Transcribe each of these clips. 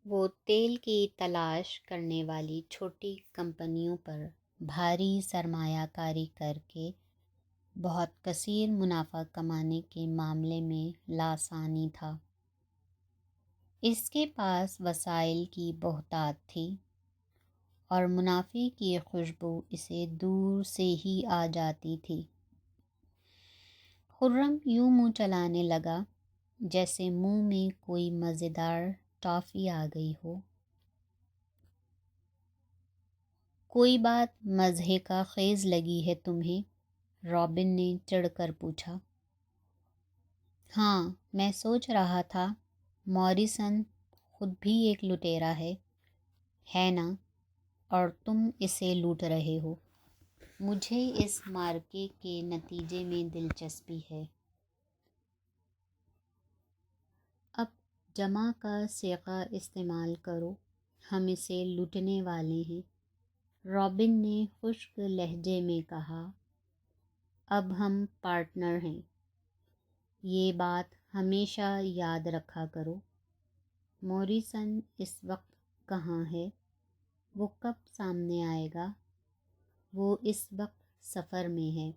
وہ تیل کی تلاش کرنے والی چھوٹی کمپنیوں پر بھاری سرمایہ کاری کر کے بہت کثیر منافع کمانے کے معاملے میں لاسانی تھا۔ اس کے پاس وسائل کی بہتات تھی اور منافع کی خوشبو اسے دور سے ہی آ جاتی تھی۔ خرم یوں منہ چلانے لگا جیسے منہ میں کوئی مزیدار ٹافی آ گئی ہو۔ کوئی بات مزے کا خیز لگی ہے تمہیں؟ رابن نے چڑھ کر پوچھا۔ ہاں، میں سوچ رہا تھا موریسن خود بھی ایک لٹیرا ہے نا؟ اور تم اسے لوٹ رہے ہو۔ مجھے اس معرکے کے نتیجے میں دلچسپی ہے۔ اب جمع کا سیغہ استعمال کرو، ہم اسے لوٹنے والے ہیں۔ رابن نے خشک لہجے میں کہا۔ اب ہم پارٹنر ہیں، یہ بات ہمیشہ یاد رکھا کرو۔ موریسن اس وقت کہاں ہے؟ وہ کب سامنے آئے گا؟ وہ اس وقت سفر میں ہے۔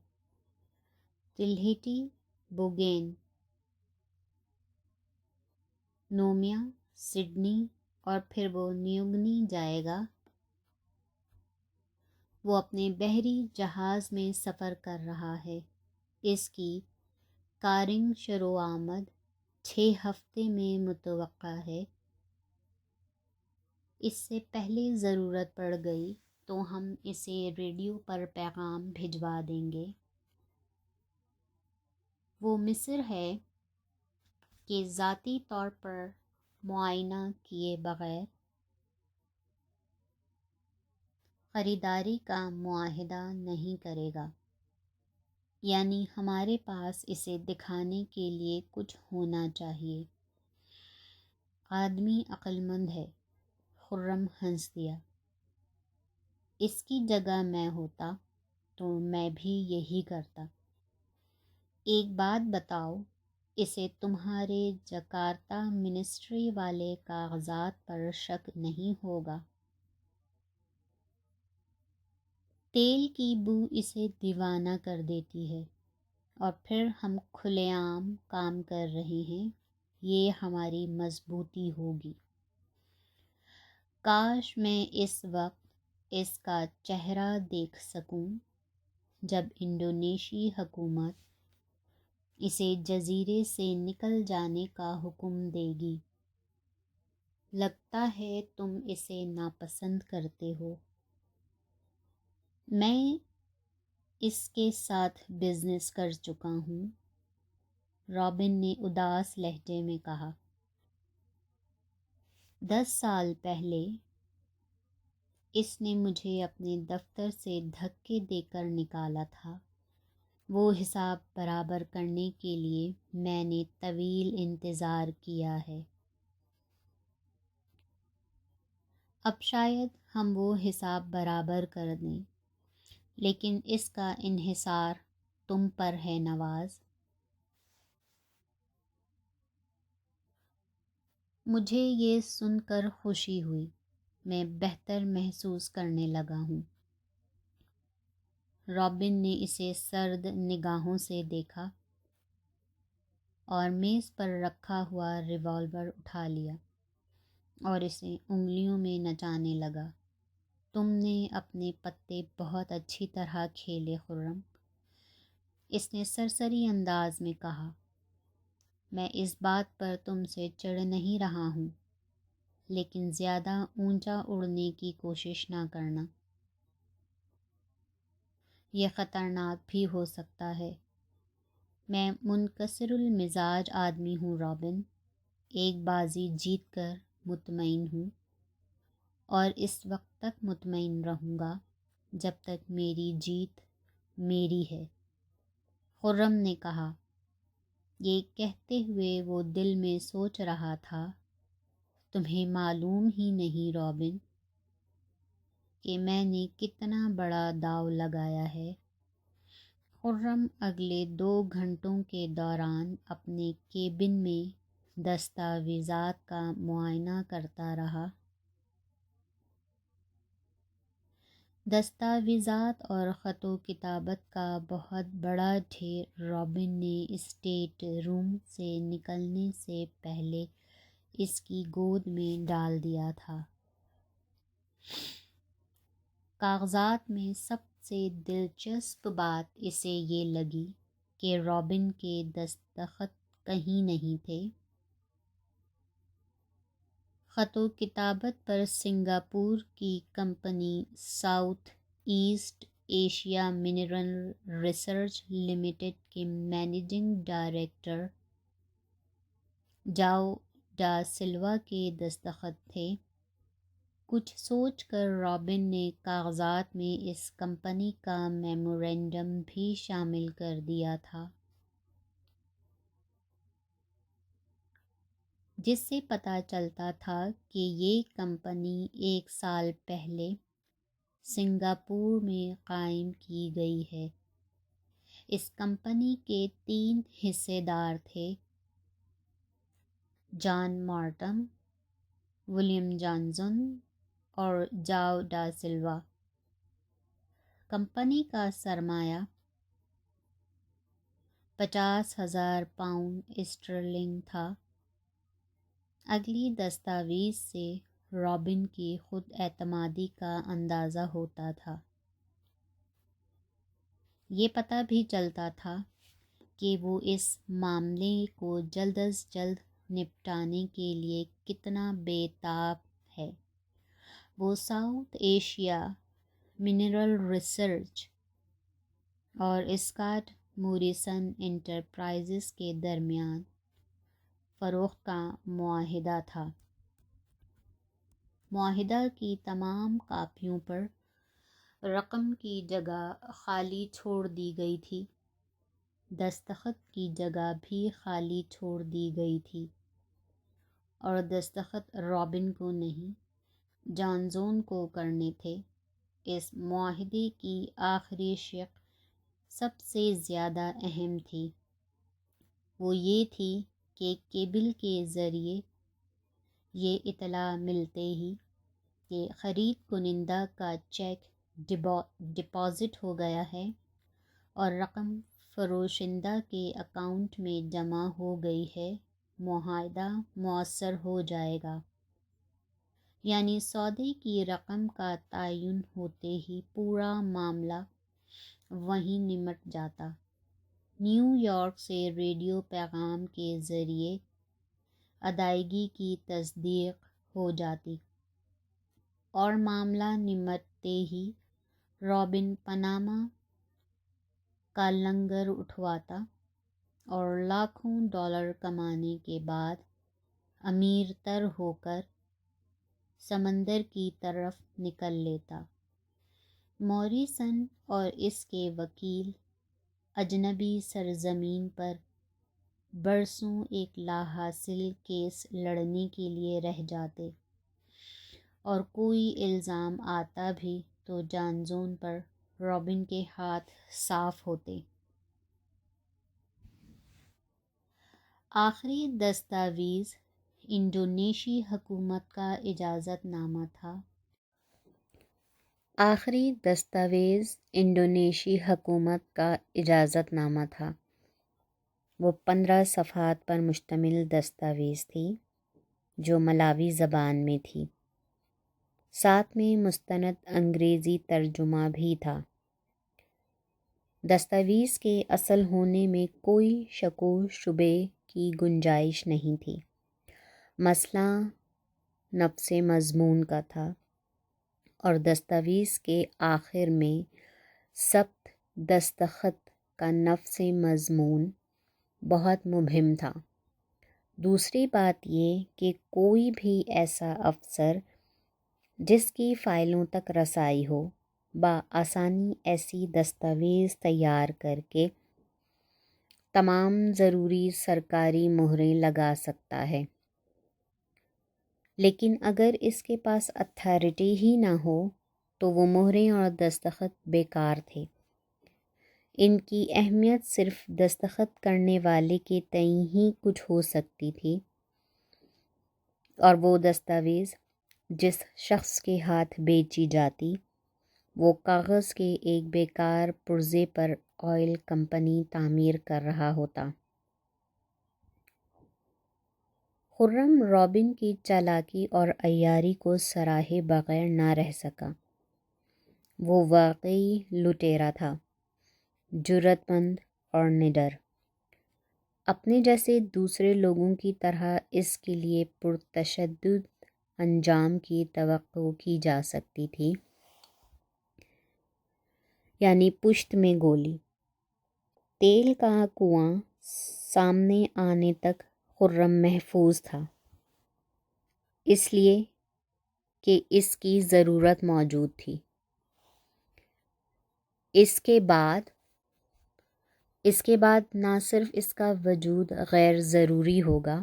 ٹلہیٹی، بوگین، نومیا، سڈنی اور پھر وہ نیوگنی جائے گا۔ وہ اپنے بحری جہاز میں سفر کر رہا ہے۔ اس کی کارنگ شروع آمد 6 ہفتے میں متوقع ہے۔ اس سے پہلے ضرورت پڑ گئی تو ہم اسے ریڈیو پر پیغام بھجوا دیں گے۔ وہ مصر ہے کہ ذاتی طور پر معائنہ کیے بغیر خریداری کا معاہدہ نہیں کرے گا، یعنی ہمارے پاس اسے دکھانے کے لیے کچھ ہونا چاہیے۔ آدمی عقل مند ہے، خرم ہنس دیا۔ اس کی جگہ میں ہوتا تو میں بھی یہی کرتا۔ ایک بات بتاؤ، اسے تمہارے جکارتہ منسٹری والے کاغذات پر شک نہیں ہوگا؟ تیل کی بو اسے دیوانہ کر دیتی ہے، اور پھر ہم کھلے عام کام کر رہے ہیں، یہ ہماری مضبوطی ہوگی۔ کاش میں اس وقت اس کا چہرہ دیکھ سکوں جب انڈونیشی حکومت اسے جزیرے سے نکل جانے کا حکم دے گی۔ لگتا ہے تم اسے ناپسند کرتے ہو۔ میں اس کے ساتھ بزنس کر چکا ہوں، رابن نے اداس لہجے میں کہا۔ 10 سال پہلے اس نے مجھے اپنے دفتر سے دھکے دے کر نکالا تھا۔ وہ حساب برابر کرنے کے لیے میں نے طویل انتظار کیا ہے۔ اب شاید ہم وہ حساب برابر کر دیں، لیکن اس کا انحصار تم پر ہے نواز۔ مجھے یہ سن کر خوشی ہوئی، میں بہتر محسوس کرنے لگا ہوں۔ رابن نے اسے سرد نگاہوں سے دیکھا اور میز پر رکھا ہوا ریوالور اٹھا لیا اور اسے انگلیوں میں نچانے لگا۔ تم نے اپنے پتے بہت اچھی طرح کھیلے خرم، اس نے سرسری انداز میں کہا۔ میں اس بات پر تم سے چڑھ نہیں رہا ہوں، لیکن زیادہ اونچا اڑنے کی کوشش نہ کرنا، یہ خطرناک بھی ہو سکتا ہے۔ میں منکسر المزاج آدمی ہوں رابن، ایک بازی جیت کر مطمئن ہوں، اور اس وقت تک مطمئن رہوں گا جب تک میری جیت میری ہے، خرم نے کہا۔ یہ کہتے ہوئے وہ دل میں سوچ رہا تھا، تمہیں معلوم ہی نہیں رابن کہ میں نے کتنا بڑا داؤ لگایا ہے۔ خرم اگلے 2 گھنٹوں کے دوران اپنے کیبن میں دستاویزات کا معائنہ کرتا رہا۔ دستاویزات اور خط و کتابت کا بہت بڑا ڈھیر رابن نے اسٹیٹ روم سے نکلنے سے پہلے اس کی گود میں ڈال دیا تھا۔ کاغذات میں سب سے دلچسپ بات اسے یہ لگی کہ رابن کے دستخط کہیں نہیں تھے۔ خط و کتابت پر سنگاپور کی company south east Asia mineral research limited کے مینیجنگ ڈائریکٹر جاؤ ڈا سلوا کے دستخط تھے۔ کچھ سوچ کر رابن نے کاغذات میں اس کمپنی کا میمورنڈم بھی شامل کر دیا تھا، جس سے پتہ چلتا تھا کہ یہ کمپنی 1 سال پہلے سنگاپور میں قائم کی گئی ہے۔ اس کمپنی کے 3 حصے دار تھے: جان مارٹن، ولیم جانسن اور جاؤ ڈا سلوا۔ کمپنی کا سرمایہ 50,000 پاؤنڈ اسٹرلنگ تھا۔ اگلی دستاویز سے رابن کی خود اعتمادی کا اندازہ ہوتا تھا۔ یہ پتہ بھی چلتا تھا کہ وہ اس معاملے کو جلد از جلد نپٹانے کے لیے کتنا بے تاب ہے۔ وہ ساؤتھ ایشیا منرل ریسرچ اور اسکاٹ موریسن انٹرپرائزز کے درمیان فروخت کا معاہدہ تھا۔ معاہدہ کی تمام کاپیوں پر رقم کی جگہ خالی چھوڑ دی گئی تھی، دستخط کی جگہ بھی خالی چھوڑ دی گئی تھی، اور دستخط رابن کو نہیں، جانسن کو کرنے تھے۔ اس معاہدے کی آخری شق سب سے زیادہ اہم تھی۔ وہ یہ تھی کہ کیبل کے ذریعے یہ اطلاع ملتے ہی کہ خرید کنندہ کا چیک ڈپازٹ ہو گیا ہے اور رقم فروشندہ کے اکاؤنٹ میں جمع ہو گئی ہے، معاہدہ مؤثر ہو جائے گا۔ یعنی سودے کی رقم کا تعین ہوتے ہی پورا معاملہ وہیں نمٹ جاتا۔ نیو یارک سے ریڈیو پیغام کے ذریعے ادائیگی کی تصدیق ہو جاتی، اور معاملہ نمٹتے ہی رابن پاناما کا لنگر اٹھواتا اور لاکھوں ڈالر کمانے کے بعد امیر تر ہو کر سمندر کی طرف نکل لیتا۔ موریسن اور اس کے وکیل اجنبی سرزمین پر برسوں ایک لاحاصل کیس لڑنے کے لیے رہ جاتے، اور کوئی الزام آتا بھی تو جانسن پر رابن کے ہاتھ صاف ہوتے۔ آخری دستاویز انڈونیشی حکومت کا اجازت نامہ تھا۔ آخری دستاویز انڈونیشی حکومت کا اجازت نامہ تھا۔ وہ 15 صفحات پر مشتمل دستاویز تھی جو ملاوی زبان میں تھی، ساتھ میں مستند انگریزی ترجمہ بھی تھا۔ دستاویز کے اصل ہونے میں کوئی شک و شبے کی گنجائش نہیں تھی۔ مسئلہ نفس مضمون کا تھا، اور دستاویز کے آخر میں ثبت دستخط کا نفس مضمون بہت مبہم تھا۔ دوسری بات یہ کہ کوئی بھی ایسا افسر جس کی فائلوں تک رسائی ہو بآسانی ایسی دستاویز تیار کر کے تمام ضروری سرکاری مہریں لگا سکتا ہے، لیکن اگر اس کے پاس اتھارٹی ہی نہ ہو تو وہ مہریں اور دستخط بیکار تھے۔ ان کی اہمیت صرف دستخط کرنے والے کے تئیں ہی کچھ ہو سکتی تھی، اور وہ دستاویز جس شخص کے ہاتھ بیچی جاتی وہ کاغذ کے ایک بیکار پرزے پر آئل کمپنی تعمیر کر رہا ہوتا۔ خرم رابن کی چالاکی اور عیاری کو سراہے بغیر نہ رہ سکا۔ وہ واقعی لٹیرا تھا، جرأت مند اور نڈر۔ اپنے جیسے دوسرے لوگوں کی طرح اس کے لیے پرتشدد انجام کی توقع کی جا سکتی تھی، یعنی پشت میں گولی۔ تیل کا کنواں سامنے آنے تک خرم محفوظ تھا، اس لیے کہ اس کی ضرورت موجود تھی۔ اس کے بعد نہ صرف اس کا وجود غیر ضروری ہوگا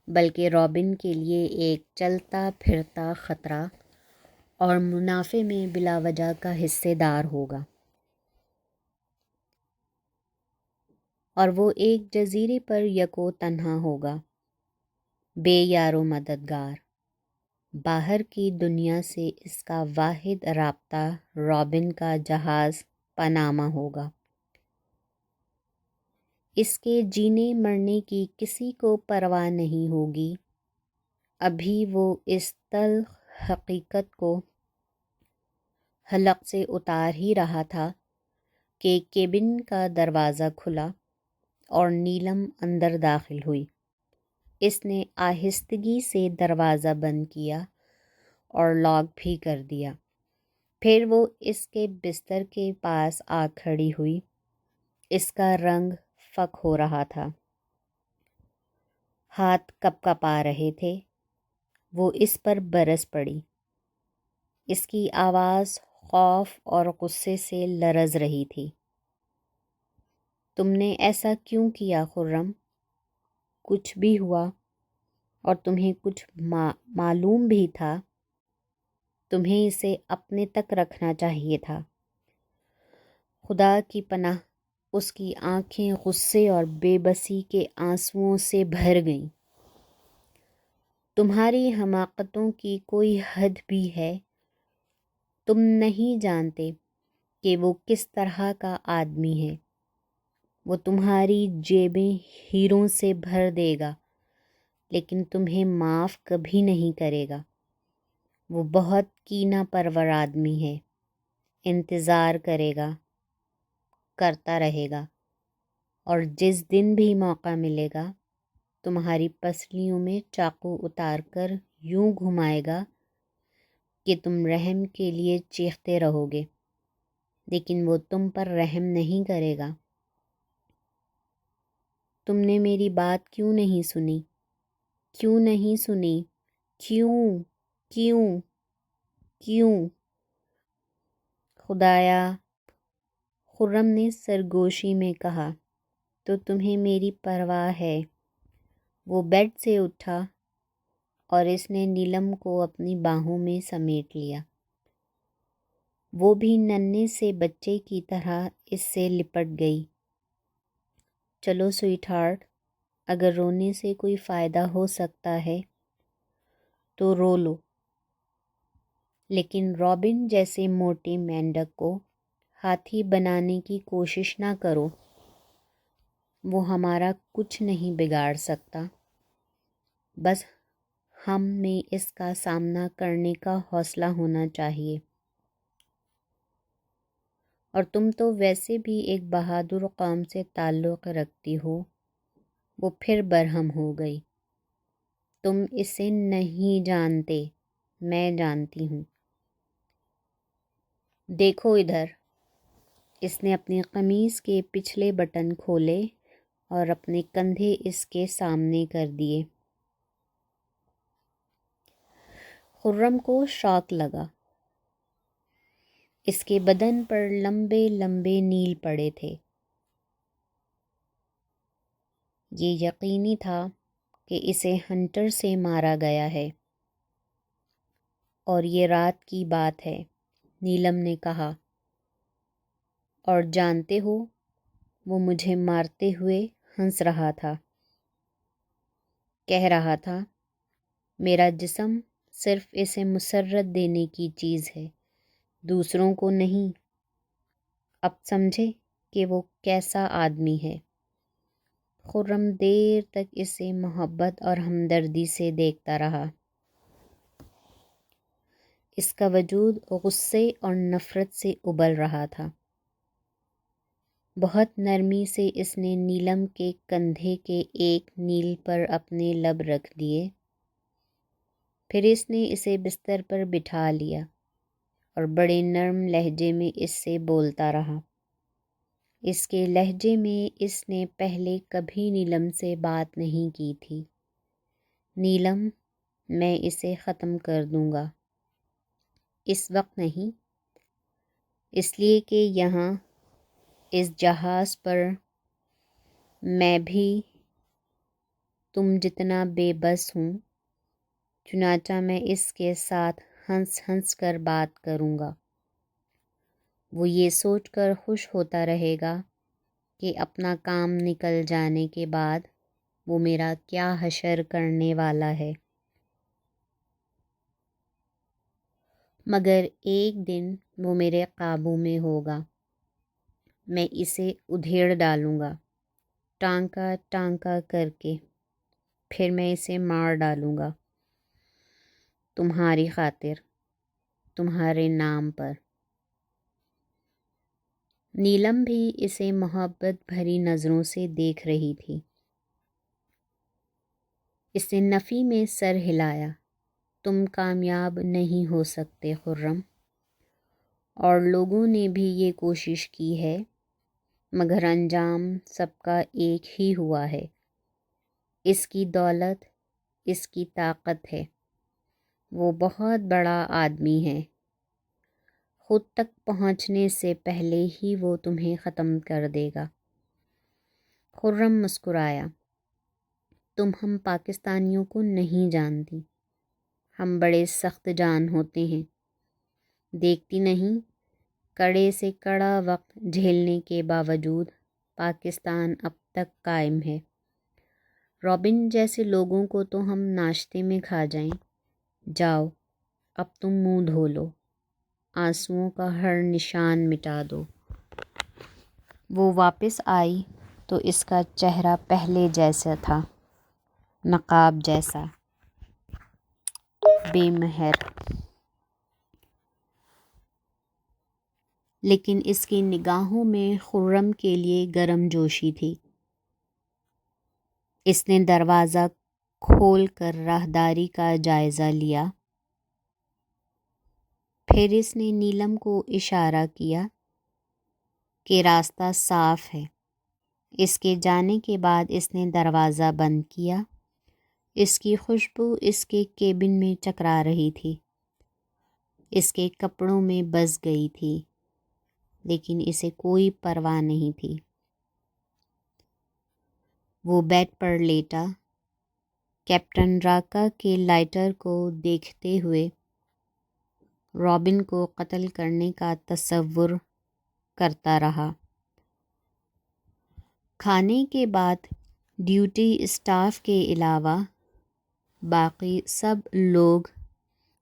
بلکہ رابن کے لیے ایک چلتا پھرتا خطرہ اور منافع میں بلا وجہ کا حصے دار ہوگا، اور وہ ایک جزیرے پر یکو تنہا ہوگا، بے یار و مددگار۔ باہر کی دنیا سے اس کا واحد رابطہ رابن کا جہاز پاناما ہوگا۔ اس کے جینے مرنے کی کسی کو پرواہ نہیں ہوگی۔ ابھی وہ اس تلخ حقیقت کو حلق سے اتار ہی رہا تھا کہ کیبن کا دروازہ کھلا اور نیلم اندر داخل ہوئی۔ اس نے آہستگی سے دروازہ بند کیا اور لاک بھی کر دیا۔ پھر وہ اس کے بستر کے پاس آ کھڑی ہوئی۔ اس کا رنگ فک ہو رہا تھا، ہاتھ کپ کپا رہے تھے۔ وہ اس پر برس پڑی۔ اس کی آواز خوف اور غصے سے لرز رہی تھی۔ تم نے ایسا کیوں کیا خرم؟ کچھ بھی ہوا اور تمہیں کچھ معلوم بھی تھا؟ تمہیں اسے اپنے تک رکھنا چاہیے تھا۔ خدا کی پناہ، اس کی آنکھیں غصے اور بے بسی کے آنسوؤں سے بھر گئیں۔ تمہاری حماقتوں کی کوئی حد بھی ہے؟ تم نہیں جانتے کہ وہ کس طرح کا آدمی ہے۔ وہ تمہاری جیبیں ہیروں سے بھر دے گا لیکن تمہیں معاف کبھی نہیں کرے گا۔ وہ بہت کینہ پرور آدمی ہے، انتظار کرے گا، کرتا رہے گا، اور جس دن بھی موقع ملے گا تمہاری پسلیوں میں چاقو اتار کر یوں گھمائے گا کہ تم رحم کے لیے چیختے رہو گے، لیکن وہ تم پر رحم نہیں کرے گا۔ تم نے میری بات کیوں نہیں سنی؟ کیوں نہیں سنی؟ کیوں کیوں کیوں؟ خدایا، خرم نے سرگوشی میں کہا، تو تمہیں میری پرواہ ہے۔ وہ بیڈ سے اٹھا اور اس نے نیلم کو اپنی باہوں میں سمیٹ لیا۔ وہ بھی ننھے سے بچے کی طرح اس سے لپٹ گئی۔ چلو سویٹ ہارٹ، اگر رونے سے کوئی فائدہ ہو سکتا ہے تو رو لو، لیکن رابن جیسے موٹے مینڈک کو ہاتھی بنانے کی کوشش نہ کرو۔ وہ ہمارا کچھ نہیں بگاڑ سکتا، بس ہم میں اس کا سامنا کرنے کا حوصلہ ہونا چاہیے۔ اور تم تو ویسے بھی ایک بہادر قوم سے تعلق رکھتی ہو۔ وہ پھر برہم ہو گئی۔ تم اسے نہیں جانتے، میں جانتی ہوں۔ دیکھو ادھر۔ اس نے اپنی قمیص کے پچھلے بٹن کھولے اور اپنے کندھے اس کے سامنے کر دیے۔ خرم کو شاک لگا۔ اس کے بدن پر لمبے لمبے نیل پڑے تھے۔ یہ یقینی تھا کہ اسے ہنٹر سے مارا گیا ہے۔ اور یہ رات کی بات ہے، نیلم نے کہا، اور جانتے ہو وہ مجھے مارتے ہوئے ہنس رہا تھا، کہہ رہا تھا میرا جسم صرف اسے مسرت دینے کی چیز ہے، دوسروں کو نہیں۔ اب سمجھے کہ وہ کیسا آدمی ہے۔ خرم دیر تک اسے محبت اور ہمدردی سے دیکھتا رہا۔ اس کا وجود غصے اور نفرت سے ابل رہا تھا۔ بہت نرمی سے اس نے نیلم کے کندھے کے ایک نیل پر اپنے لب رکھ دیے، پھر اس نے اسے بستر پر بٹھا لیا اور بڑے نرم لہجے میں اس سے بولتا رہا۔ اس کے لہجے میں اس نے پہلے کبھی نیلم سے بات نہیں کی تھی۔ نیلم، میں اسے ختم کر دوں گا۔ اس وقت نہیں، اس لیے کہ یہاں اس جہاز پر میں بھی تم جتنا بے بس ہوں، چنانچہ میں اس کے ساتھ ہنس ہنس کر بات کروں گا۔ وہ یہ سوچ کر خوش ہوتا رہے گا کہ اپنا کام نکل جانے کے بعد وہ میرا کیا حشر کرنے والا ہے۔ مگر ایک دن وہ میرے قابو میں ہوگا، میں اسے ادھیڑ ڈالوں گا ٹانکا ٹانکا کر کے، پھر میں اسے مار ڈالوں گا، تمہاری خاطر، تمہارے نام پر۔ نیلم بھی اسے محبت بھری نظروں سے دیکھ رہی تھی۔ اس نے نفی میں سر ہلایا۔ تم کامیاب نہیں ہو سکتے خرم، اور لوگوں نے بھی یہ کوشش کی ہے، مگر انجام سب کا ایک ہی ہوا ہے۔ اس کی دولت، اس کی طاقت ہے، وہ بہت بڑا آدمی ہے، خود تک پہنچنے سے پہلے ہی وہ تمہیں ختم کر دے گا۔ خرم مسکرایا۔ تم ہم پاکستانیوں کو نہیں جانتی، ہم بڑے سخت جان ہوتے ہیں، دیکھتی نہیں، کڑے سے کڑا وقت جھیلنے کے باوجود پاکستان اب تک قائم ہے۔ رابن جیسے لوگوں کو تو ہم ناشتے میں کھا جائیں۔ جاؤ، اب تم منہ دھو لو، آنسوؤں کا ہر نشان مٹا دو۔ وہ واپس آئی تو اس کا چہرہ پہلے جیسا تھا، نقاب جیسا، بے مہر، لیکن اس کی نگاہوں میں خرم کے لیے گرم جوشی تھی۔ اس نے دروازہ کھول کر راہداری کا جائزہ لیا، پھر اس نے نیلم کو اشارہ کیا کہ راستہ صاف ہے۔ اس کے جانے کے بعد اس نے دروازہ بند کیا۔ اس کی خوشبو اس کے کیبن میں چکرا رہی تھی، اس کے کپڑوں میں بس گئی تھی، لیکن اسے کوئی پرواہ نہیں تھی۔ وہ بیڈ پر لیٹا، کیپٹن راکا کے لائٹر کو دیکھتے ہوئے رابن کو قتل کرنے کا تصور کرتا رہا۔ کھانے کے بعد ڈیوٹی اسٹاف کے علاوہ باقی سب لوگ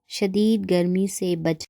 شدید گرمی سے بچ